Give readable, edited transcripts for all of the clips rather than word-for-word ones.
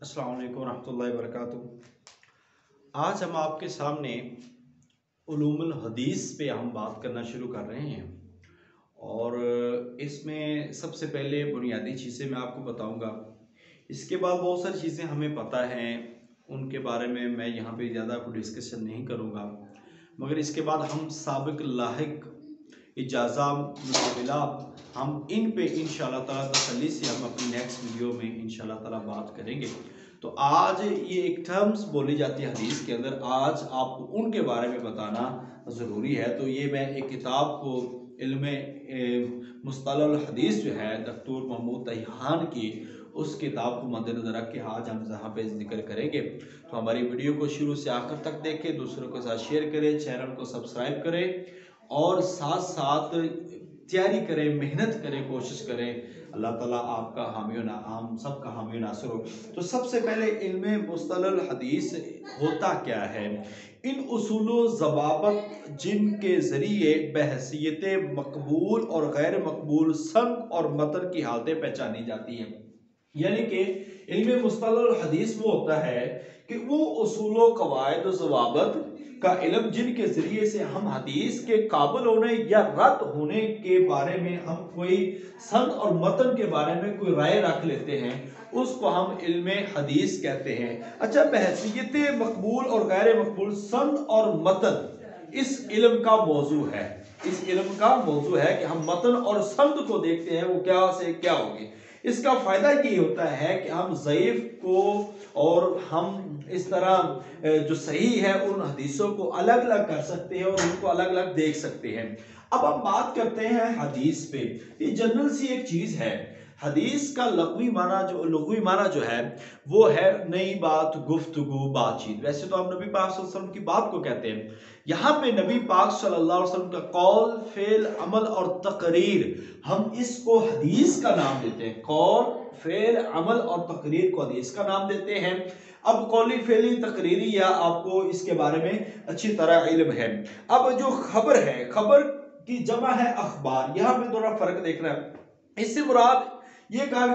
अस्सलाम वालेकुम रहमतुल्लाहि वबरकातुहू। आज हम आपके सामने उलूमुल हदीस पे हम बात करना शुरू कर रहे हैं और इसमें सबसे पहले बुनियादी चीज़ें मैं आपको बताऊंगा। इसके बाद बहुत सारी चीज़ें हमें पता हैं, उनके बारे में मैं यहाँ पे ज़्यादा कोई डिस्कशन नहीं करूँगा, मगर इसके बाद हम साबिक लाहिक इजाज़ा मुकाबिला हम इन पे इंशाल्लाह ताला तसल्ली से हम अपनी नेक्स्ट वीडियो में इंशाल्लाह ताला बात करेंगे। तो आज ये एक टर्म्स बोली जाती है हदीस के अंदर, आज आपको उनके बारे में बताना ज़रूरी है। तो ये मैं एक किताब को इल्म मुस्तलाहुल हदीस जो है डॉक्टर महमूद तैहान की, उस किताब को मद्देनज़र रख के आज हम जहाँ पे जिक्र करेंगे। तो हमारी वीडियो को शुरू से आखिर तक देखें, दूसरों के साथ शेयर करें, चैनल को सब्सक्राइब करें और साथ साथ तैयारी करें, मेहनत करें, कोशिश करें। अल्लाह ताला आपका हामी ना, हम सबका हामी नासिर हो। तो सबसे पहले इल्म मुस्तलाहुल हदीस होता क्या है? इन उसूलो ज़वाबित जिनके ज़रिए बहसियत मकबूल और गैर मकबूल संद और मतन की हालतें पहचानी जाती हैं। यानी कि इल्म मुस्तलाहुल हदीस वो होता है कि वो उसूलो कवायद ज़वाबित का इल्म जिनके जरिए से हम हदीस के काबिल होने या रद्द होने के बारे में हम कोई संद और मतन के बारे में कोई राय रख लेते हैं, उसको हम इल्म हदीस कहते हैं। अच्छा, बहसियत मकबूल और गैर मकबूल संद और मतन इस इल्म का मौजू है। इस इल्म का मौजू है कि हम मतन और संद को देखते हैं वो क्या से क्या होगी। इसका फायदा ये होता है कि हम ज़ईफ को और हम इस तरह जो सही है उन हदीसों को अलग अलग कर सकते हैं और उनको अलग अलग देख सकते हैं। अब हम बात करते हैं हदीस पे। ये जनरल सी एक चीज है। हदीस का लग़वी माना जो है वो है नई बात, गुफ्तगू, बातचीत। वैसे तो हम नबी पाक सल्लल्लाहु अलैहि वसल्लम की बात को कहते हैं। यहाँ पे नबी पाक सल्लल्लाहु अलैहि वसल्लम का कौल, फेल, अमल और तकरीर, हम इसको हदीस का नाम देते हैं। कौल, फेल, अमल और तकरीर को हदीस का नाम देते हैं। अब कौली, फेली, तकरीरी या आपको इसके बारे में अच्छी तरह इल्म है। अब जो खबर है, खबर की जमा है अखबार। यहाँ पे थोड़ा फर्क देखना है। इससे मुराद ये कहा कि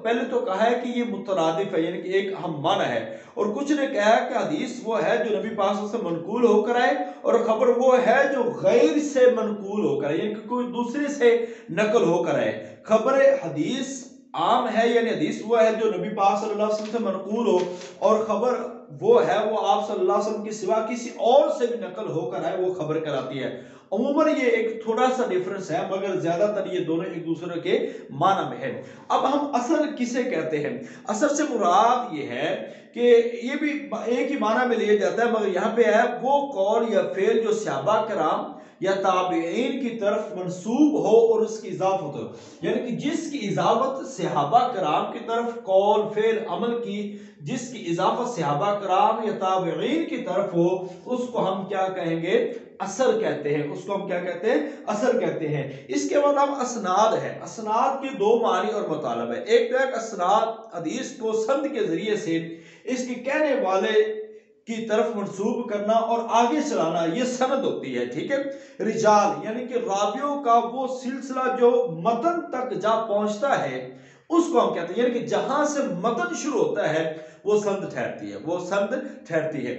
पहले तो कहा है कि ये मुतरादिफ है, यानी कि एक हम माना है, और कुछ ने कहा कि हदीस वो है जो नबी पाक से मनकूल होकर आए और खबर वो है जो गैर से मनकूल होकर आए, यानी कि कोई दूसरे से नकल होकर आए। खबर हदीस आम है, यानी हदीस वो है जो नबी पाक सल्लल्लाहु अलैहि वसल्लम से मनकूल हो, और खबर वो है वो आप सल्लल्लाहु अलैहि वसल्लम के सिवा किसी और से भी नकल होकर आए, वो खबर कराती है। अमूमन ये एक थोड़ा सा डिफरेंस है, मगर ज्यादातर ये दोनों एक दूसरे के माना में है। अब हम असर किसे कहते हैं? असर से मुराद ये है कि ये भी एक ही माना में लिया जाता है, मगर यहाँ पे है वो कौल या फेल जो सहाबा कराम या ताबईन की तरफ मंसूब हो और उसकी इजाफत हो, यानी कि जिसकी इजाफत सहाबा कराम की तरफ, कौल, फेल, अमल की जिसकी इजाफत सहाबा कराम या ताबईन की तरफ हो, उसको हम क्या कहेंगे? असर कहते हैं। उसको हम क्या कहते हैं? असर कहते हैं। इसके बाद हम असनाद है। असनाद के दो मानी और मतलब है। एक तो है असनाद हदीस को संद के जरिए से इसके कहने वाले की तरफ मंसूब करना और आगे चलाना, ये सनद होती है। ठीक है। रिजाल यानी कि रावियों का वो सिलसिला जो मतन तक जा पहुंचता है, उसको हम कहते हैं, यानी कि जहां से मतन शुरू होता है वो संद ठहरती है, वो संद ठहरती है।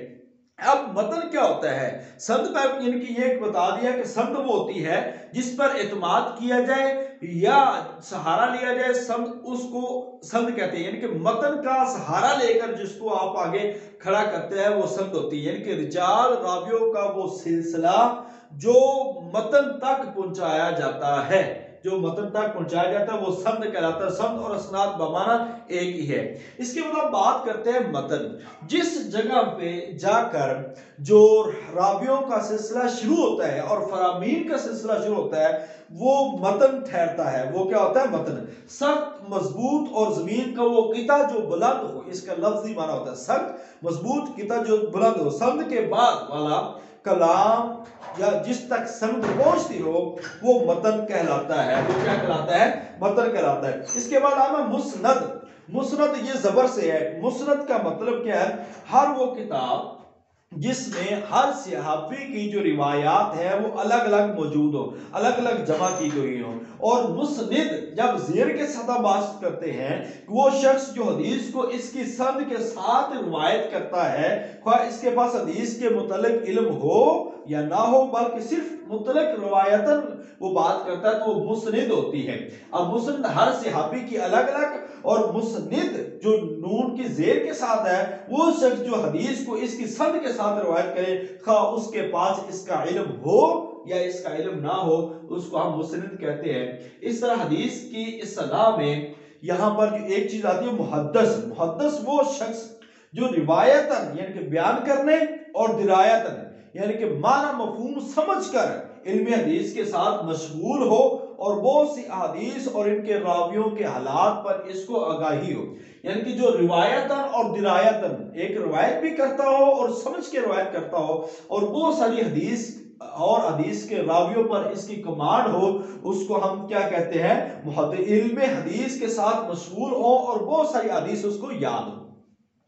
अब मतन क्या होता है? संद पर यानी कि ये बता दिया कि संद वो होती है जिस पर एतमाद किया जाए या सहारा लिया जाए, संद उसको संद कहते हैं। यानी कि मतन का सहारा लेकर जिसको आप आगे खड़ा करते हैं वो संद होती है। यानी कि रिजाल रावियों का वो सिलसिला जो मतन तक पहुंचाया जाता है, जो मतन तक पहुंचाया जाता है वो संद कहलाता है। संद और असनाद बमाना एक ही है। इसके बाद हम बात करते हैं मतन। जिस जगह पे जाकर जो रावियों का सिलसिला शुरू होता है और फरामीन का सिलसिला शुरू होता है वो मतन ठहरता है। वो क्या होता है? मतन। सख्त, मजबूत और जमीन का वो किता जो बुलंद हो, इसका लफ्जी माना होता है सख्त, मजबूत, किता जो बुलंद हो। संद के बाद वाला कलाम या जिस तक संद पहुंचती हो वो मतन कहलाता है। वो क्या कहलाता है? मतन कहलाता है। इसके बाद आना मुस्नद। मुस्नद ये जबर से है। मुस्नद का मतलब क्या है? हर वो किताब जिसमें हर सहाबी की जो रिवायात है वो अलग अलग मौजूद हो, अलग अलग जमा की गई हो। और मुस्निद जब ज़ेर के साथ बात करते हैं, वो शख्स जो हदीस को इसकी सनद के साथ रिवायत करता है, ख्वाह इसके पास हदीस के मुतल्लिक इल्म हो या ना हो, बल्कि सिर्फ मुतल्लिक रिवायतन वो बात करता है, तो वो मुस्निद होती है। अब मुस्निद हर सहाबी की अलग अलग, और मुस्निद जो नून की जेर के साथ है, वो शख्स जो हदीस को इसकी सनद के साथ रिवायत करे, खा उसके पास इसका इल्म हो या इसका इल्म ना हो, उसको हम मुस्निद कहते हैं। इस तरह हदीस की इस्तिलाह में यहाँ पर जो एक चीज आती है मुहद्दस। मुहद्दस वो शख्स जो रिवायतन यानी कि बयान करने और दिरायतन यानी कि माना मफहूम समझकर इल्म हदीस के साथ मशगूल हो, और बहुत सी अहादीस और इनके रावियों के हालात पर इसको आगाही हो। यानी कि जो रिवायतन और दिरायतन एक रिवायत भी करता हो और समझ के रिवायत करता हो, और बहुत सारी हदीस और हदीस के रावियों पर इसकी कमांड हो, उसको हम क्या कहते हैं, इल्म हदीस के साथ मशगूल हो और बहुत सारी हदीस उसको याद हो,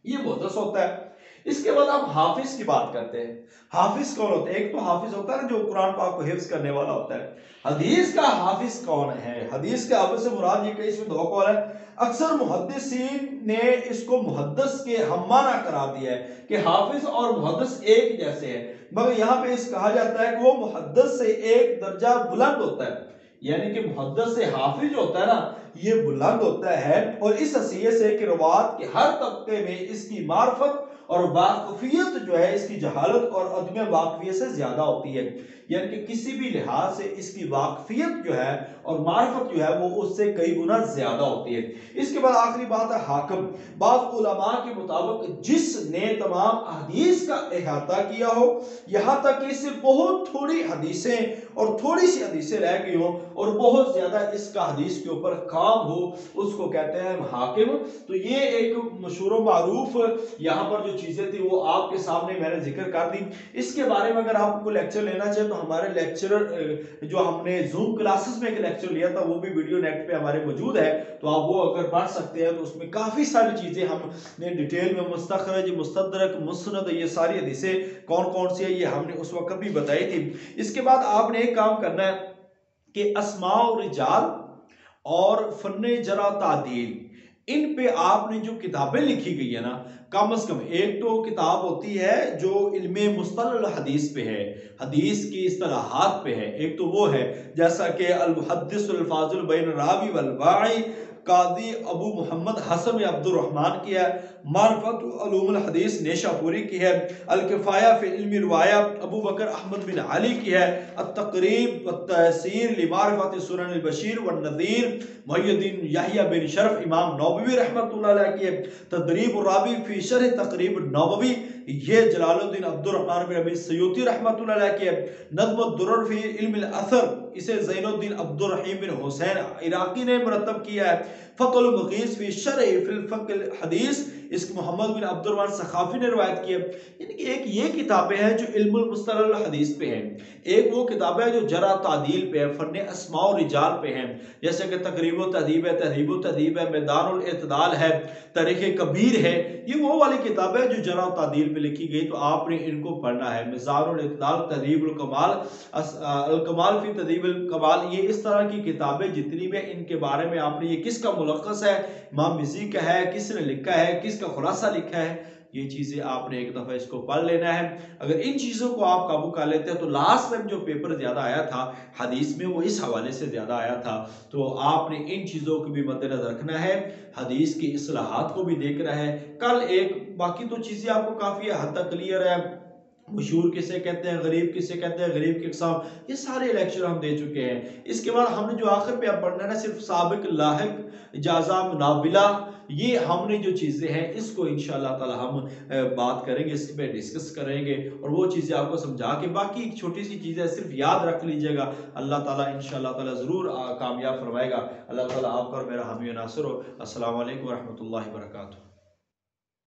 ये मुहद्दिस होता है। इसके बाद हम हाफिज की बात करते हैं। हाफिज कौन होता है? एक तो हाफिज होता है जो कुरान पाक को हिफ्ज करने वाला होता है। हदीस का हाफिज कौन है? हदीस के हाफिज से मुराद ये, इसमें दो कौल है। अक्सर मुहद्दिसीन ने इसको मुहद्दिस के हम्माना करार दिया है कि हाफिज और मुहद्दिस एक जैसे हैं, मगर यहाँ पे इस कहा जाता है कि वो मुहद्दिस से एक दर्जा बुलंद होता है। यानी कि मुहद्दिस से हाफिज होता है ना, ये बुलंद होता है, और इस हसीयत से कि रवात के हर तबके में इसकी मार्फत और वाकफियत जो है, इसकी जहालत और अदम वाकफियत से ज्यादा होती है। यानी कि किसी भी लिहाज से इसकी वाकफियत जो है और मार्फत जो है वो उससे कई गुना ज्यादा होती है। इसके बाद आखिरी बात है हाकिम। बाद उलमा के मुताबिक जिसने तमाम हदीस का अहाता किया हो, यहाँ तक कि इससे बहुत थोड़ी हदीसें और थोड़ी सी हदीसें रह गई हो और बहुत ज्यादा इसका हदीस के ऊपर काम हो, उसको कहते हैं हाकिम। तो ये एक मशहूर मारूफ यहाँ पर जो चीजें थी वो आपके सामने मैंने जिक्र कर दी। इसके बारे में अगर आपको लेक्चर लेना चाहे तो हमारे लेक्चरर जो हमने जूम क्लासेस में एक लेक्चर लिया था, वो भी वीडियो नेट पे हमारे मौजूद है, तो आप वो अगर पढ़ सकते हैं। तो उसमें काफी सारी चीजें हमने डिटेल में मुस्तखरज, मुस्तदरक, मुस्नद, ये सारी हदीसें कौन कौन सी है ये हमने उस वक्त भी बताई थी। इसके बाद आपने एक काम करना है कि अस्मा और रिजाल और फन्ने जरा तादील, इन पे आपने जो किताबें लिखी गई है ना, कम से कम एक तो किताब होती है जो इल्मे मुस्तलह हदीस पे है, हदीस की इस्तिलाहात पे है, एक तो वो है, जैसा कि अल मुहद्दिस अल फाज़िल बैन रावी वल वाई कादी अबू मोहम्मद हसन अब्दुर रहमान की है, मारफत उलूमुल हदीस नेशापुरी की है, अल किफ़ाया फ़ी इल्मी रिवाया अबू बकर अहमद बिन अली की है, अत तक़रीब व तहसीर लिमारफत सुनन अल बशीर व नज़ीर मुहय्यद्दीन याहिया बिन शरफ इमाम नववी रहमतुल्लाह अलैह की है, तदरीब रावी फ़ी शरह तक़रीब नववी ये जलालुद्दीन अब्दुर रहमान बिन अबी सयूती रहमतुल्लाह अलैह की है, नज़्म दुर्र फ़ी इल्म अल असर इसे ज़ैनुद्दीन अब्दुर रहीम बिन हुसैन इराकी ने मुरतब किया है, फ़तुल मुग़ीस फ़ी शरह फ़िल फ़िक़्ह हदीस इसको मोहम्मद बिन अब्दुर रहमान सखाफी ने रिवायत की है। यानी कि एक ये किताबें हैं जो इल्मुल मुस्तलह हदीस पे हैं, एक वो किताबें हैं जो जरा तादील पे है, फन्ने अस्मा और रिजाल पे हैं, जैसे कि तक़रीब व तहज़ीब है, तहज़ीब व तहज़ीब है, मैदानुल इत्दाल है, तारीख़ कबीर है, ये वो वाली किताबें जो जरा तादील पे लिखी गई, तो आपने इनको पढ़ना है। मिज़ानुल इत्दाल, तहज़ीबुल कमाल, अल कमाल फ़ी तहज़ीबुल कमाल, ये इस तरह की किताबें जितनी भी इनके बारे में आपने, ये किसका मुलख्खस है, इमाम मिज़ी का है, किसने लिखा है, किसका खुलासा लिखा है, ये चीज़ें आपने एक दफ़ा इसको पढ़ लेना है। अगर इन चीज़ों को आप काबू कर लेते हैं तो लास्ट टाइम जो पेपर ज़्यादा आया था हदीस में वो इस हवाले से ज़्यादा आया था, तो आपने इन चीज़ों को भी मद्देनजर रखना है, हदीस की इस्लाहात को भी देखना है। कल एक बाकी तो चीज़ें आपको काफ़ी हद तक क्लियर है, मशहूर किसे कहते हैं, गरीब किसे कहते हैं, गरीब की इकसाम, ये सारे लेक्चर हम दे चुके हैं। इसके बाद हमने जो आखिर पे अब पढ़ना है ना, सिर्फ साबिक, लाहिक, इजाज़ा, मुनाबिला, ये हमने जो चीज़ें हैं इसको इंशाअल्लाह ताला हम बात करेंगे, इस पे डिस्कस करेंगे और वो चीज़ें आपको समझा के, बाकी एक छोटी सी चीज़ें सिर्फ याद रख लीजिएगा, अल्लाह ताला इंशाअल्लाह ताला ज़रूर कामयाब फरमाएगा। अल्लाह ताला आपका और मेरा हामी नासिर हो। अस्सलामु अलैकुम व रहमतुल्लाहि व बरकातुहू।